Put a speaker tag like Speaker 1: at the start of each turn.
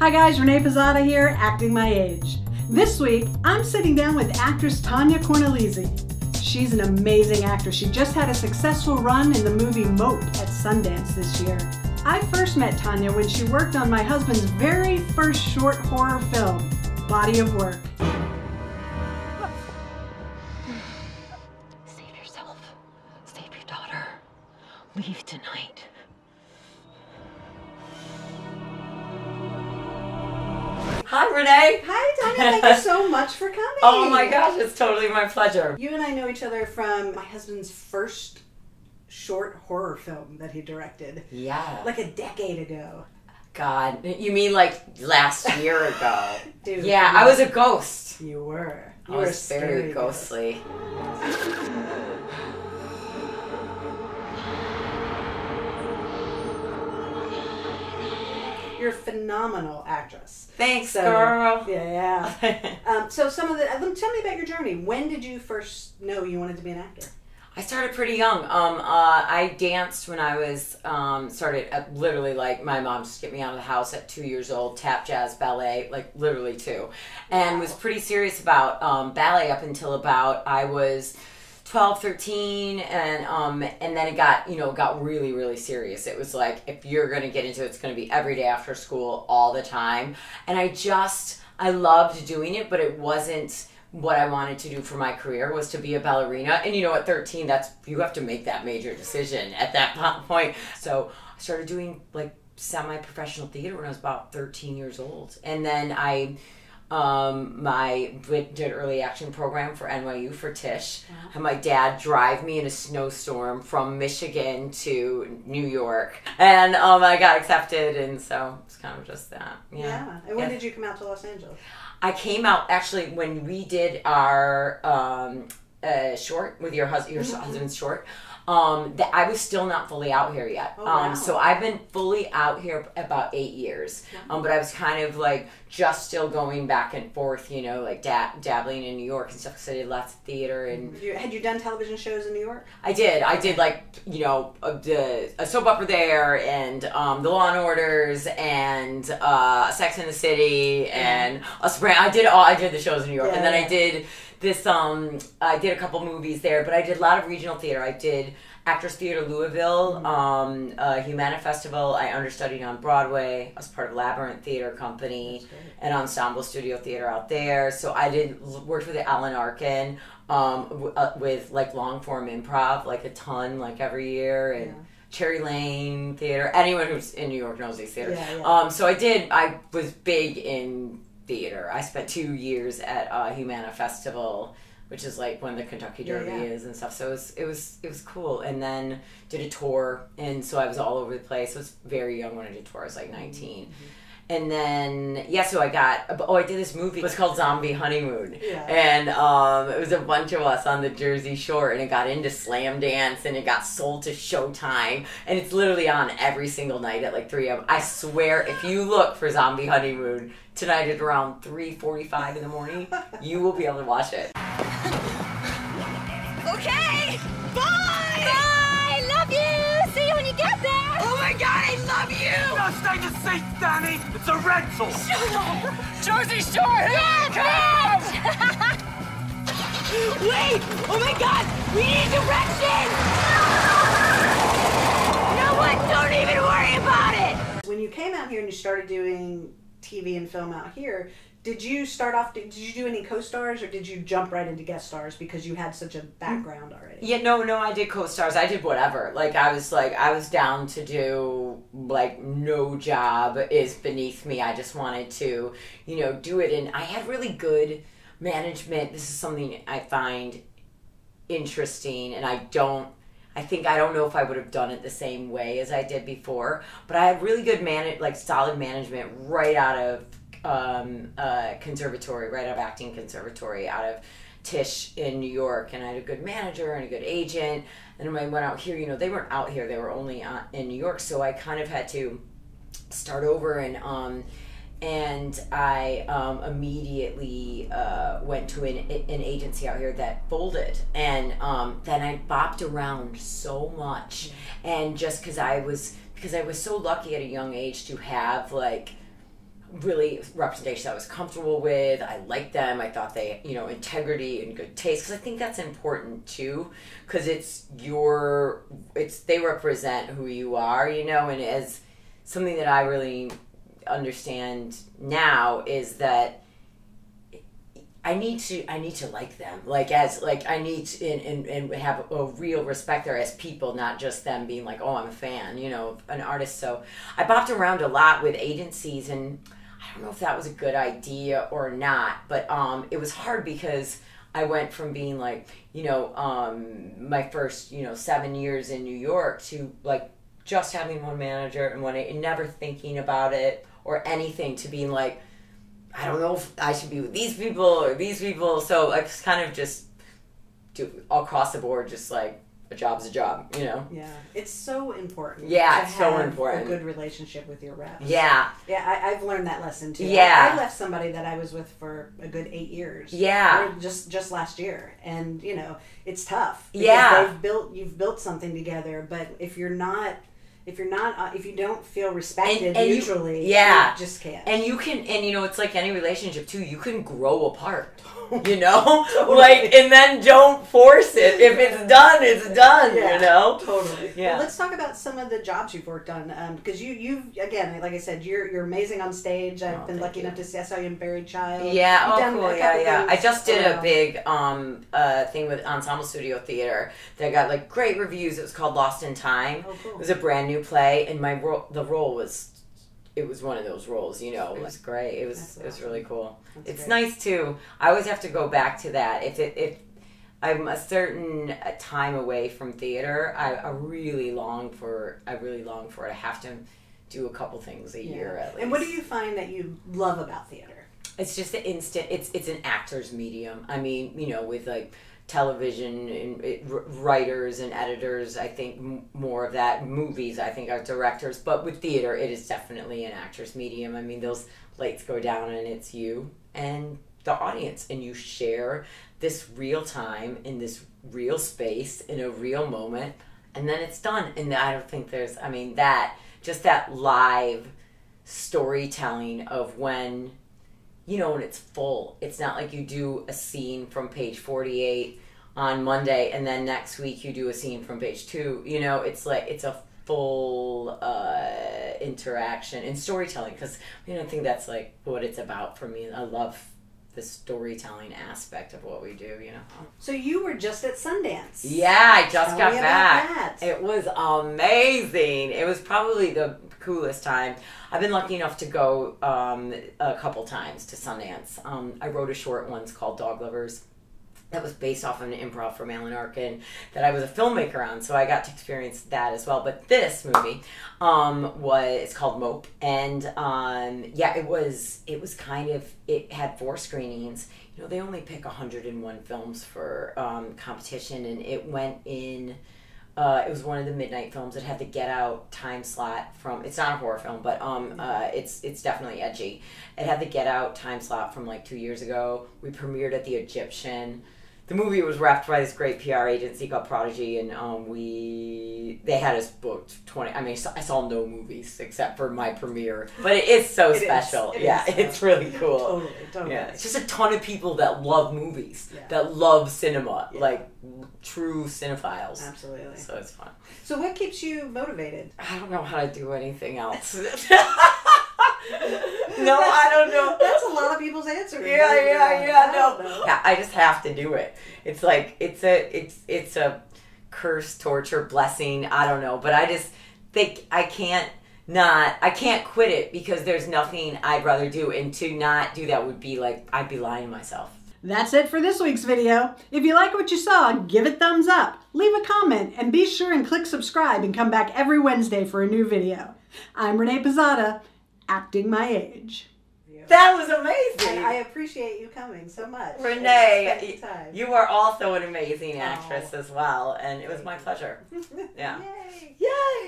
Speaker 1: Hi guys, Renee Pizzata here, acting my age. This week, I'm sitting down with actress Tonya Cornelisse. She's an amazing actress. She just had a successful run in the movie MOPE at Sundance this year. I first met Tonya when she worked on my husband's very first short horror film, Body of Work.
Speaker 2: Save yourself. Save your daughter. Leave tonight. Hi, Renee.
Speaker 1: Hi, Tonya. Thank you so much for coming.
Speaker 2: Oh my gosh, it's totally my pleasure.
Speaker 1: You and I know each other from my husband's first short horror film that he directed.
Speaker 2: Yeah.
Speaker 1: Like a decade ago.
Speaker 2: God, you mean like last year ago?
Speaker 1: Dude,
Speaker 2: yeah, I was a ghost.
Speaker 1: You were.
Speaker 2: I was very ghostly.
Speaker 1: You're a phenomenal actress.
Speaker 2: Thanks, girl.
Speaker 1: Yeah. So tell me about your journey. When did you first know you wanted to be an actor?
Speaker 2: I started pretty young. I danced when I was, literally like my mom just get me out of the house at 2 years old, tap, jazz, ballet, like literally 2. And was pretty serious about ballet up until about I was 12, 13, and then it got really, really serious. It was like, if you're going to get into it, it's going to be every day after school, all the time. And I loved doing it, but it wasn't what I wanted to do for my career, was to be a ballerina. And at 13, you have to make that major decision at that point. So I started doing like semi-professional theater when I was about 13 years old. And then I did early action program for NYU for Tisch. Wow. Had my dad drive me in a snowstorm from Michigan to New York, and I got accepted, and so it's kind of just that.
Speaker 1: Yeah. And when did you come out to Los Angeles?
Speaker 2: I came out actually when we did our short with your husband's short. That I was still not fully out here yet.
Speaker 1: Oh, wow.
Speaker 2: So I've been fully out here about 8 years. But I was kind of like just still going back and forth, like dabbling in New York and stuff, because I did lots of theater. And
Speaker 1: had you done television shows in New York?
Speaker 2: I did like a soap opera there, and the Law and Orders, and Sex and the City, and a Soprano. I did the shows in New York, and then I did this. I did a couple movies there, but I did a lot of regional theater. I did Actors Theater Louisville, Humana Festival. I understudied on Broadway. I was part of Labyrinth Theater Company and Ensemble Studio Theater out there. So I worked with Alan Arkin with like long form improv, like a ton, like every year, and Cherry Lane Theater. Anyone who's in New York knows these theaters. So I was big in theater. I spent 2 years at Humana Festival, which is like when the Kentucky Derby is and stuff. So it was cool. And then did a tour, and so I was all over the place. I was very young when I did tour. I was like 19. And then so I did this movie. It was called Zombie Honeymoon. And it was a bunch of us on the Jersey Shore, and it got into Slam Dance, and it got sold to Showtime, and it's literally on every single night at like 3 a.m. I swear, if you look for Zombie Honeymoon tonight at around 3:45 in the morning, you will be able to watch it.
Speaker 3: Okay, bye! Bye! Love you! See you when you get there! Oh my god, I love you!
Speaker 4: No, stay the seat, Danny! It's a rental!
Speaker 3: Shut up!
Speaker 4: Jersey Shore, here we come!
Speaker 3: Wait! Oh my god! We need directions! No one, don't even worry about it!
Speaker 1: When you came out here and you started doing TV and film out here, did you do any co-stars, or did you jump right into guest stars because you had such a background already?
Speaker 2: Yeah, no, I did co-stars. I did whatever. I was down to do, no job is beneath me. I just wanted to, do it. And I had really good management. This is something I find interesting, and I don't know if I would have done it the same way as I did before, but I had really good solid management right out of conservatory, right out of acting conservatory, out of Tisch in New York. And I had a good manager and a good agent. And when I went out here, they weren't out here, they were only in New York, so I kind of had to start over. And I immediately went to an agency out here that folded, and then I bopped around so much, and just because I was so lucky at a young age to have really representation I was comfortable with. I liked them. I thought they, integrity and good taste, because I think that's important too, because they represent who you are, and as something that I really understand now is that I need to like them, I need to and have a real respect there as people, not just them being like, oh, I'm a fan, an artist. So I bopped around a lot with agencies, and I don't know if that was a good idea or not, but it was hard because I went from being like, my first 7 years in New York to like just having one manager and never thinking about it or anything, to being like, I don't know if I should be with these people or these people. So I just kind of just do all across the board, just like a job's a job,
Speaker 1: Yeah, it's so important.
Speaker 2: Yeah, it's so important.
Speaker 1: A good relationship with your reps.
Speaker 2: Yeah.
Speaker 1: Yeah, I've learned that lesson too.
Speaker 2: Yeah.
Speaker 1: I left somebody that I was with for a good 8 years.
Speaker 2: Yeah.
Speaker 1: Or just last year, and it's tough.
Speaker 2: Yeah.
Speaker 1: You've built something together, but if you don't feel respected mutually,
Speaker 2: you
Speaker 1: just can't.
Speaker 2: And you can, it's like any relationship too, you can grow apart,
Speaker 1: Totally.
Speaker 2: and then don't force it. If it's done, it's done,
Speaker 1: Totally.
Speaker 2: Yeah.
Speaker 1: Well, let's talk about some of the jobs you've worked on, because you've, again, like I said, you're amazing on stage. I've been lucky enough to see, I saw you in Buried Child.
Speaker 2: Yeah, cool, yeah. I just did a big thing with Ensemble Studio Theater that got like great reviews. It was called Lost in Time.
Speaker 1: Oh, cool.
Speaker 2: It was a brand new play, and the role was, it was one of those roles, it was great. It was really cool. It's great. Nice too. I always have to go back to that. If I'm a certain time away from theater, I really long for it. I have to do a couple things a year at least.
Speaker 1: And what do you find that you love about theater?
Speaker 2: It's just the instant. It's an actor's medium. I mean, with like television and writers and editors, I think more of that. Movies, I think, are directors, but with theater, it is definitely an actor's medium. I mean, those lights go down and it's you and the audience, and you share this real time in this real space in a real moment, and then it's done. And I don't think there's, that live storytelling of when, when it's full. It's not like you do a scene from page 48 on Monday and then next week you do a scene from page 2. It's like, it's a full interaction in storytelling, because I think that's like what it's about for me. I love the storytelling aspect of what we do,
Speaker 1: So you were just at Sundance.
Speaker 2: Yeah, I just got back.
Speaker 1: That.
Speaker 2: It was amazing. It was probably the coolest time. I've been lucky enough to go a couple times to Sundance. I wrote a short once called Dog Lovers. That was based off of an improv from Alan Arkin that I was a filmmaker on, so I got to experience that as well. But this movie it's called MOPE, and it had 4 screenings. They only pick 101 films for competition, and it went in. It was one of the midnight films. It had the Get Out time slot from. It's not a horror film, but it's definitely edgy. It had the Get Out time slot from like 2 years ago. We premiered at the Egyptian. The movie was wrapped by this great PR agency called Prodigy, and they had us booked 20. I mean, I saw no movies except for my premiere, but it is so special. It's really cool.
Speaker 1: Totally.
Speaker 2: Yeah, it's just a ton of people that love movies, that love cinema, like true cinephiles.
Speaker 1: Absolutely.
Speaker 2: So it's fun.
Speaker 1: So what keeps you motivated?
Speaker 2: I don't know how to do anything else. No, I don't know.
Speaker 1: That's a lot of people's answer.
Speaker 2: Yeah, I just have to do it. It's like it's a curse, torture, blessing. I don't know, but I just think I can't quit it, because there's nothing I'd rather do, and to not do that would be like I'd be lying to myself.
Speaker 1: That's it for this week's video. If you like what you saw, give it thumbs up, leave a comment, and be sure and click subscribe and come back every Wednesday for a new video. I'm Renee Pizzata, acting my age.
Speaker 2: That was amazing.
Speaker 1: And I appreciate you coming so much.
Speaker 2: Renee, you are also an amazing actress as well, and it was my pleasure. Yeah.
Speaker 1: Yay!
Speaker 2: Yay!